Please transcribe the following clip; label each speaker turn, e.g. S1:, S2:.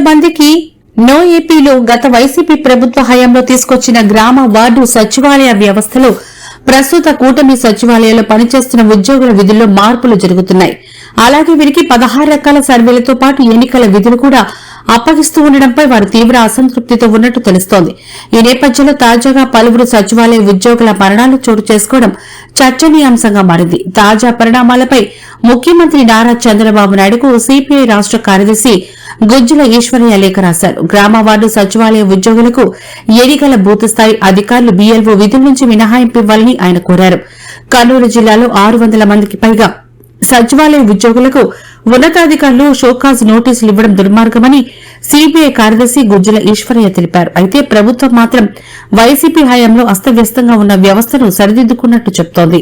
S1: మందికి నో ఏపీలో గత వైసీపీ ప్రభుత్వ హయాంలో తీసుకొచ్చిన గ్రామ వార్డు సచివాలయ వ్యవస్థలో ప్రస్తుత కూటమి సచివాలయాల్లో పనిచేస్తున్న ఉద్యోగుల విధుల్లో మార్పులు జరుగుతున్నాయి. అలాగే వీరికి 16 రకాల సర్వేలతో పాటు ఎన్నికల విధులు కూడా అప్పగిస్తూ ఉండడంపై వారు తీవ్ర అసంతృప్తితో ఉన్నట్టు తెలుస్తోంది. ఈ నేపథ్యంలో తాజాగా పలువురు సచివాలయ ఉద్యోగుల మరణాలు చోటు చేసుకోవడం చర్చనీయాంశంగా మారింది. తాజా పరిణామాలపై ముఖ్యమంత్రి నారా చంద్రబాబు నాయుడుకు సిపిఐ రాష్ట కార్యదర్శి గుజ్జుల ఈశ్వరయ్య లేఖ రాశారు. గ్రామ వార్డు సచివాలయ ఉద్యోగులకు ఎన్నికల బూత్ స్థాయి అధికారులు బీఎల్ఓ విధుల నుంచి మినహాయింపు ఇవ్వాలని ఆయన కోరారు. కర్నూలు జిల్లాలో 600 మందికి పైగా సచివాలయ ఉద్యోగులకు ఉన్నతాధికారులు షోకాజ్ నోటీసులు ఇవ్వడం దుర్మార్గమని సిబిఐ కార్యదర్శి గుజ్జుల ఈశ్వరయ్య తెలిపారు. అయితే ప్రభుత్వం మాత్రం వైసీపీ హయాంలో అస్తవ్యస్తంగా ఉన్న వ్యవస్థను సరిదిద్దుకున్నట్టు చెబుతోంది.